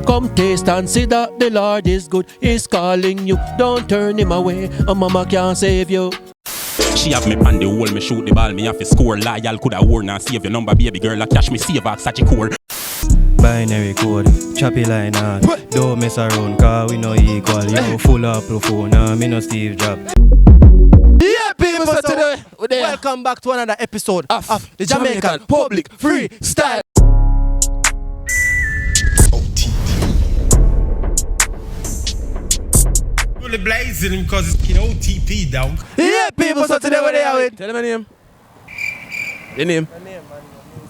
Come taste and see that the Lord is good. He's calling you, don't turn him away. A mama can't save you. She have me pan the hole, me shoot the ball, me have to score. Loyal coulda worn and save your number, baby girl. I cash me save back such a core. Binary code, choppy line on. Don't mess around, cause we no equal. You full of phone, me no Steve Jobs. Yeah, people, so today, welcome back to another episode of the Jamaican Public Freestyle. Really blazing because it's OTP down. Yeah, people, so today what they are with? Tell them my name. Your name?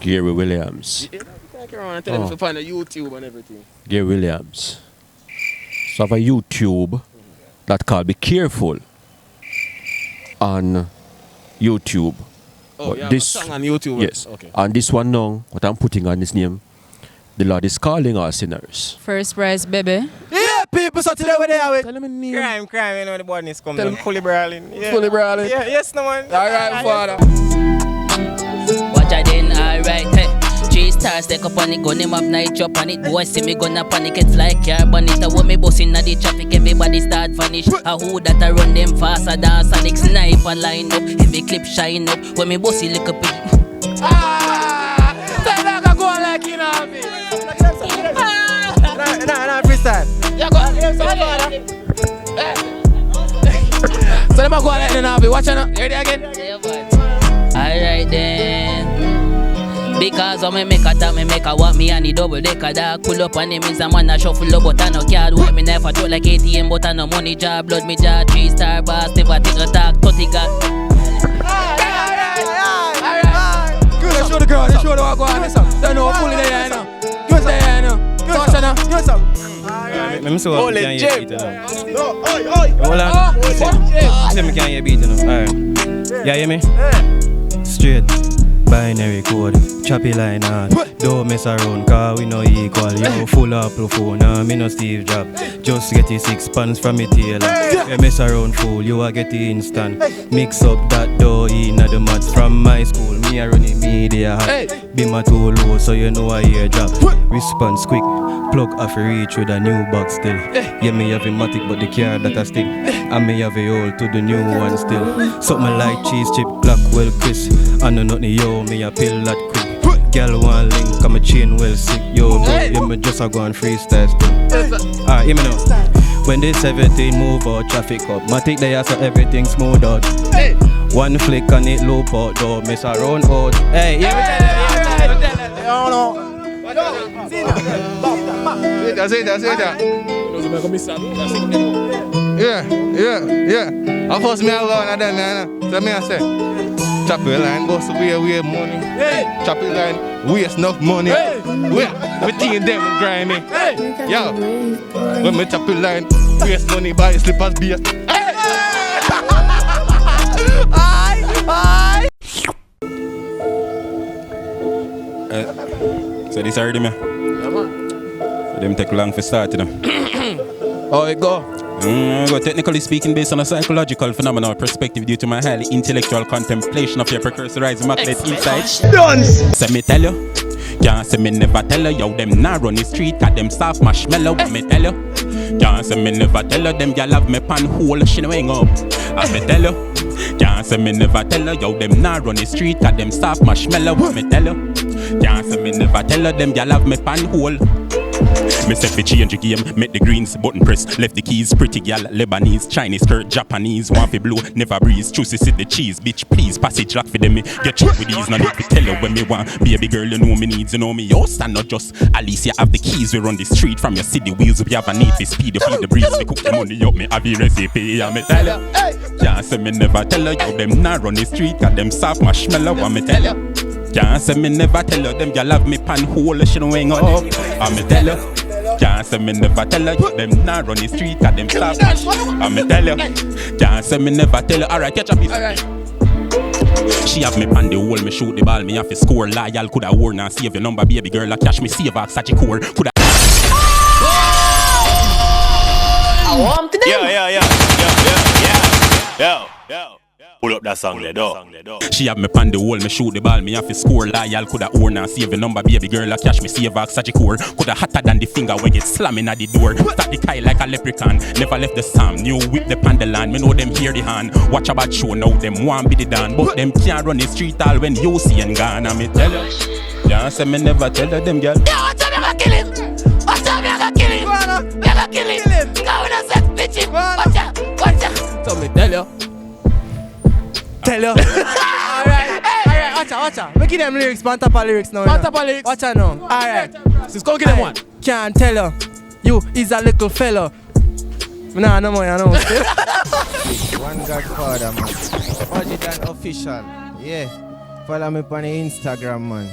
Gary Williams. Take around and tell them to find a YouTube and everything. Gary Williams. So I have a YouTube that called Be Careful on YouTube. Oh, but yeah, this song on YouTube. Yes. Okay. And this one now, what I'm putting on this name, the Lord is calling our sinners. First prize, baby. Yeah, people, so today what they are with? Tell them my name. Crime, you know the badness coming. Fully brawling. Yeah. Fully brawling. Yeah, yes, no one. Alright, father. Watch I then, alright, hey. 3 stars, take up on it, gun him up, night chop on it. Boy, see me gonna panic, it's like carbon. It a when me boss inna the traffic, everybody start vanish. A who that a run them faster than Sonic sniper line up. Heavy clip shine up, when me bossy look up it. Tell them to go like you know me. Nah, freestyle. Yeah, go on. So them a go like you know me. Watch out, ready again? Alright then. Because when me make a talk, me make a walk me and the double decker dog. Pull up on him in some man a shuffle up, but I no card. What me never throw like ATM, but I no money jar. Blood me jar, 3 star boss, never take a talk, 30 got. Alright. Good, let's show the girls, let's show the walk on. They know pull it there, you know. Good there, you know. Touch it now. Give us some. I'm so Holy can't Jim. hear beat now. No, oi. Hold on. Say me can't hear beat now. Alright. Yeah, hear me? Straight. Binary code, choppy line on. Don't mess around, cause we no equal. You full of phone, me no Steve Jobs. Just get the 6 pants from me tailor. You mess around fool, you a get the instant. Mix up that dough in the mats. From my school, me a running media. Be my too low, so you know I hear drop. Response quick, plug off a reach with a new box still. Yeah, me have a matic, but the car that I stick. And me have a old to the new one still. Something like cheese chip, black well crisp. I know nothing, yo, me a pill that quick. Girl one link, I'm a chain well sick, yo, bro. Yeah, me just a go on freestyle still. Alright, hear me now. When they 17 move out, traffic up. Matic there so everything smooth out. One flick and it loop out, don't mess around out. Hey, yeah, Yeah. I first me a go on them, so me a say, chop your line, boss away money. Chop your line, waste enough money. We think them grimy. Yo, when me chop your line, waste money, buy slippers, beer. So this already me. Yeah, man. So them take long for starting them. Oh, it go. Go technically speaking, based on a psychological phenomenal perspective due to my highly intellectual contemplation of your precursorized immaculate insights. Say me tell you, can't say me never tell you, yo, them nah run the street at them soft marshmallow. What me tell you, can't say me never tell you, them gyal have me pan hole, she no hang up. I me tell you, can't say me never tell you, yo, them nah run the street at them soft marshmallow. What me tell you, can't say me never tell you, them gyal have me pan hole. Me set fi change the game, make the greens button press. Left the keys, pretty gal, Lebanese, Chinese skirt, Japanese. Want fi blow, never breeze. Choose sit the cheese, bitch. Please passage lock for them. Me get cheap with these, no need to tell her when me want. Baby girl, you know me needs, you know me. Yo, stand not just. At least you have the keys. We run the street from your city wheels. We have a need for speed. You feel the breeze. We cook the money up. Me have the recipe. Yeah, me tell you. Can't say me never tell her. Yo, them not run the street. Got them soft marshmallow. Want me tell you. Can't say me never tell her. Them y'all have me pan hole. She don't hang up. I me tell you. Can't say me never tell her, them nah run the street at them stop. I me tell you, can't say me never tell her. Alright, catch up this. She have me pan the hole, me shoot the ball, me have to score. Loyal coulda worn and save your number, baby girl. I cash me save back such a core. Coulda. I want to Yo. Pull up that song there, though. She have me pan the hole, me shoot the ball, me have to score. Loyal coulda own and save the number, baby girl a cash me save a core. Coulda hotter than the finger when get slamming at the door. Start the kite like a leprechaun, never left the Sam. New whip the pan the land, me know them hear the hand. Watch a bad show now, them want be the dan, but them can't run the street all when you see and gone. And me tell you, yeah, say me never tell her them girl. Yeah, what's up, me gonna kill him? What's up, me gonna kill him? Me gonna kill him. Go in a set, bitch him. Watch out. So me tell you. Alright, watch out. Make them lyrics, man top of lyrics now. Man top of lyrics. Watch out now. Alright. Just go get them one. Can't tell you is a little fella. Nah, no more, I know. One Godfather, man. Pr3zid3nt official. Yeah. Follow me on Instagram, man.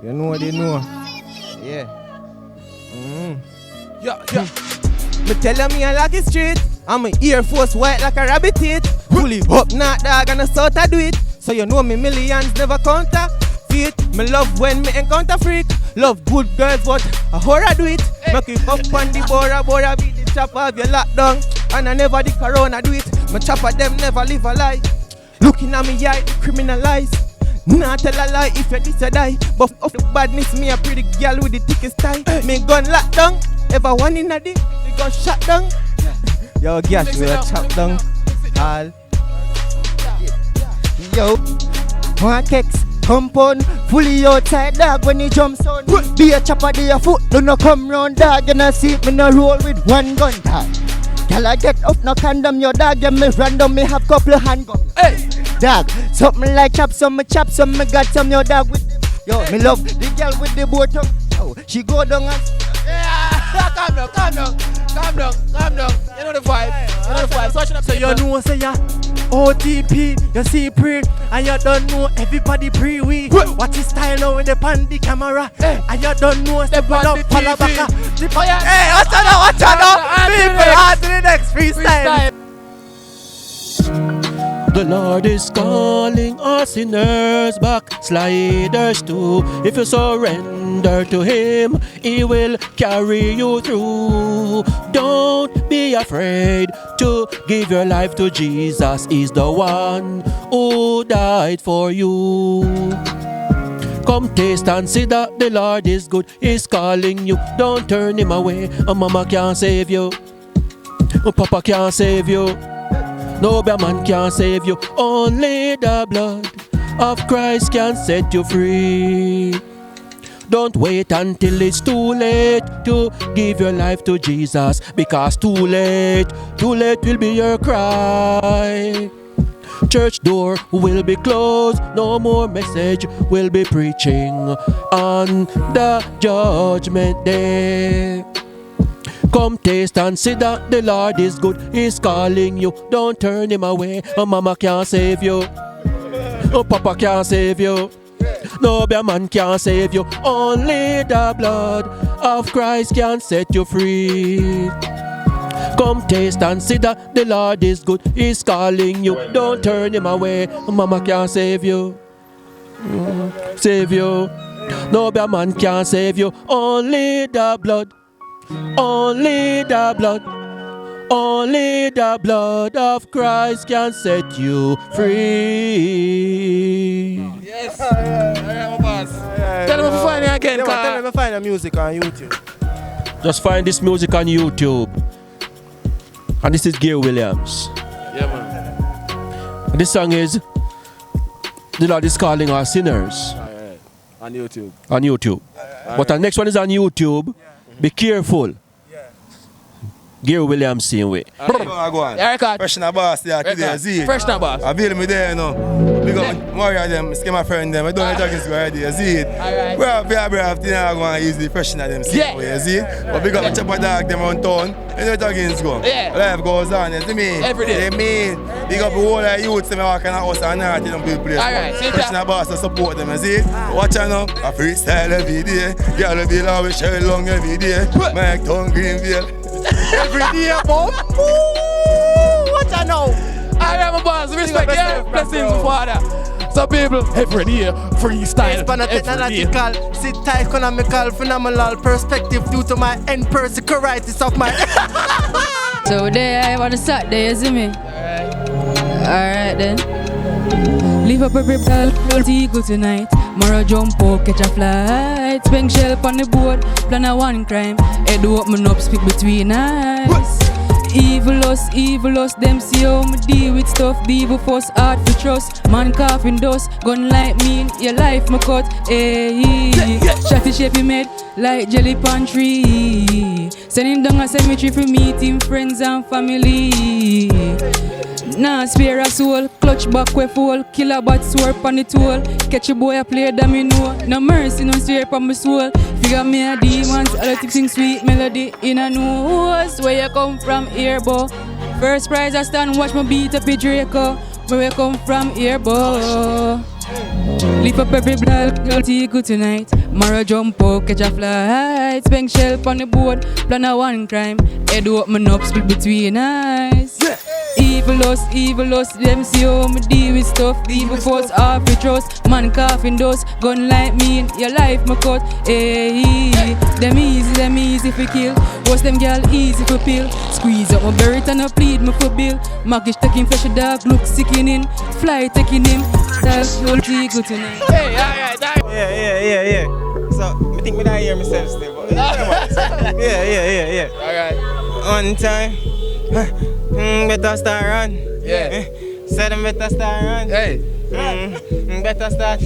You know what they know. Yeah. Yeah. Me tell me I like the street. I'm a Air Force white like a rabbit teeth. Fully up, not dog, and I sort of do it. So you know me millions never counterfeit. Me love when me encounter freak. Love good girls, but a horror do it. Make it up on the bora beat the chopper of your lockdown. And I never the corona do it. My chopper them never live a lie. Looking at me eye, criminalize. Not tell a lie if you this a die. But of the badness, me a pretty girl with the thickest tie. Me gun locked down. Ever one in a day, the gun shot down. Yo, gosh, we are chopped down. All. Yo, one kicks, compound, fully outside dog when he jumps on. Be a chopper, be a foot, do not come round dog. And I see me no roll with one gun tag. Till I get up, no condom your dog. And me random, me have couple of handguns. Hey, dog, something like chop some, me got some your dog with them. Yo, me love the girl with the bow tongue. Oh, she go down and Calm down. You know the vibe. So you know, say ya OTP, you see pre, and you don't know everybody pre-we. What is style now with the pan the camera? And you don't know step on the palabaka. Hey, watch out. People on to the next freestyle. The Lord is calling our sinners back, sliders too. If you surrender to Him, He will carry you through. Don't be afraid to give your life to Jesus. He's the one who died for you. Come taste and see that the Lord is good. He's calling you. Don't turn Him away. Mama can't save you. Papa can't save you. No bad man can save you. Only the blood of Christ can set you free. Don't wait until it's too late to give your life to Jesus, because too late will be your cry. Church door will be closed, no more message will be preaching on the judgment day. Come taste and see that the Lord is good. He's calling you. Don't turn Him away. Mama can't save you. Papa can't save you. No bad man can't save you. Only the blood of Christ can set you free. Come taste and see that the Lord is good. He's calling you. Don't turn Him away. Mama can't save you. Save you. No bad man can't save you. Only the blood. Only the blood of Christ can set you free. Yes. Tell them to find it again. Tell them to find the music on YouTube. Just find this music on YouTube. And this is Gary Williams. Yeah, man. And this song is The Lord is Calling Our Sinners. On YouTube. On YouTube. But the next one is on YouTube. Be careful. Gary Williams same way. Go on. Fresh in the boss there today, see? Fresh in the boss. I feel me there, you know. Big up Mario them, skip my friend them. I don't know talking to already, you see it? Alright. Well, brave thing I go and easily fresh in them, see? You see? But big up my chopper dog them around town. You know talking to go. Yeah. Life goes on, you see me? Every day. You mean? Big up the whole of youths them walking out house and not in them people place. Alright. Fresh in the boss to support them, you see? Watch out now. I freestyle every day. Y'all be loud with shell long every day. Mike Town Greenville. Every day, Bob. Watch out now. I am a boss. Respect, yeah. Blessings, Father. So people, every day, freestyle. Technological, sit tight, economical, phenomenal perspective due to my end persecuritis of my. So there I want to start there, you see me? Alright then. Leave up every ball, eagle tonight. Mara jump up, catch a flight. Speng shell on the board, plan a one crime. Head open up, speak between eyes. Evil us, them see how me deal with stuff. The evil force hard for trust. Man coughing dust, gun like me in your life, my cut. Hey, shotty shape he made like jelly pan tree. Sending down a cemetery for meeting friends and family. Nah, spare a soul, clutch back with full. Killer bat sword on the tool. Catch a boy a play that me know. No mercy, no stare on my soul. Figure me a demons, all the sing sweet melody in a nose. Where you come from here, boy? First prize I stand, watch my beat up a Draco. Where you come from here, boy? Leap up every blood, eagle tonight. Mara jump out, catch a flight. Speng shell on the board, plan a one crime. Head open up, split between eyes. Evil us, them see how me deal with stuff. Evil force off we trust. Man coughing dust, gun like me in your life, my cut. Hey, them easy for kill. What's them girl easy for pill. Squeeze up my berry and I plead me for bill. Markish taking fresh dog, look sickening. Fly taking him, that's no eagle tonight. Hey, yeah. So, I think me not hear myself still. But yeah. Alright. On time. Better start run. Yeah. Said them better start run. Hey. Better start.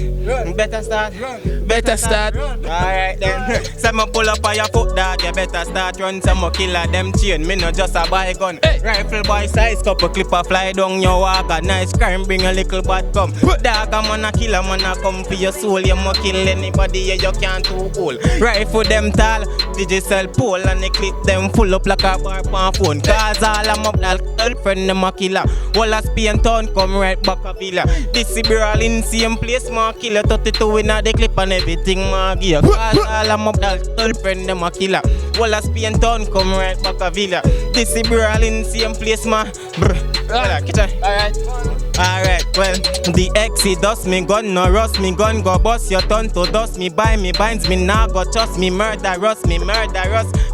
Better start. Alright then. Say me pull up on your foot, dog. You better start run. Say me killer them chain. Me no just a buy gun. Hey. Rifle boy size, couple clipper fly down your walk. A nice crime bring a little bad come. Dog a man a killer, man a come for your soul. You mo kill anybody you can't too cool. Rifle them tall, digital pole and the clip them full up like a bar pan phone. Cause all of my girlfriend them a killer. All a Spain town come right back a villa. This is all in same place, ma killer 32 in a the clip and everything ma gear. Cause all of my girlfriend them a killer. All a Spain town come right back a villa. This is all in same place, ma. Alright, well, the Exodus, me gun no rust, me gun go bust, your turn to dust, me buy me binds, me nah go trust, me murderous,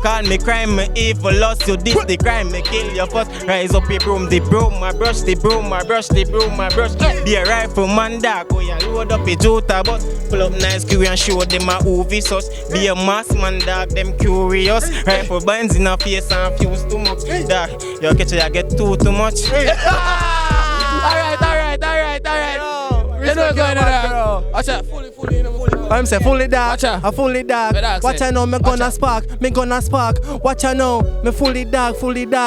call me crime, me evil loss, you did the crime, me kill your first, rise up your broom, the broom, my brush, the broom, my brush, the broom, my brush, be a rifle man dark, oh yeah, load up a jota bus, pull up nice crew and show them a movie sauce, be a mass man dog, them curious, rifle binds in a face and fuse too much, dog, you catch you get too much. Alright. You know what's going on, watch out, fully. I'm say fully dark, Watch out. I fully dark. Watch I know me gonna spark. Watch I know me fully dark.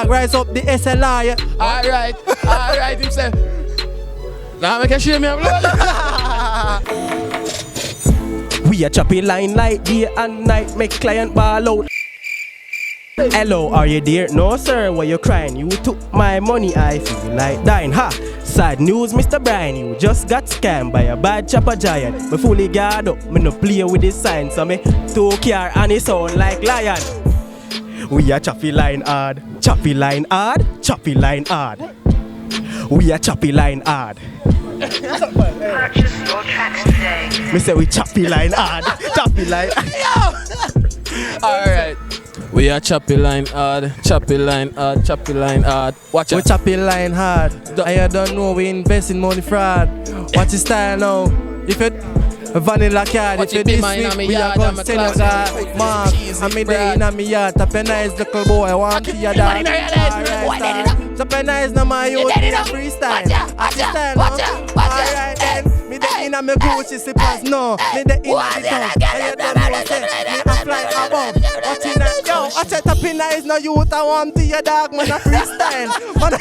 Rise up the SLI. Yeah. Alright, himself. Now make a show me a blood. We a choppy line like day and night, make client ball out. Hello, are you there? No sir, why you crying? You took my money, I feel like dying. Ha! Sad news, Mr. Brian, you just got scammed by a bad chopper giant. Me fully guard up, me no play with this sign, so me 2 car and it sound like lion. We a choppy line hard. We a choppy line hard. Purchase your tracks today. Me say we choppy line hard. Alright. We are choppy line hard. Watch We out. choppy line hard. I don't know we invest in money fraud. Watch your style now. If it vanilla card, Watch if it you be this mine week, and me we yard, are going and to my send your class. card. Mark, I'm in there in a yard. Tap a nice little boy, want to your dad. Tap a nice no my youth, me a freestyle. Watch your style now. Alright then. Me the in a me Gucci slippers, no. Me the in a the town. And you don't know say, me a fly above. Watching that, yo, watch it up in eyes, no youth, I want to your dog, man a freestyle. Man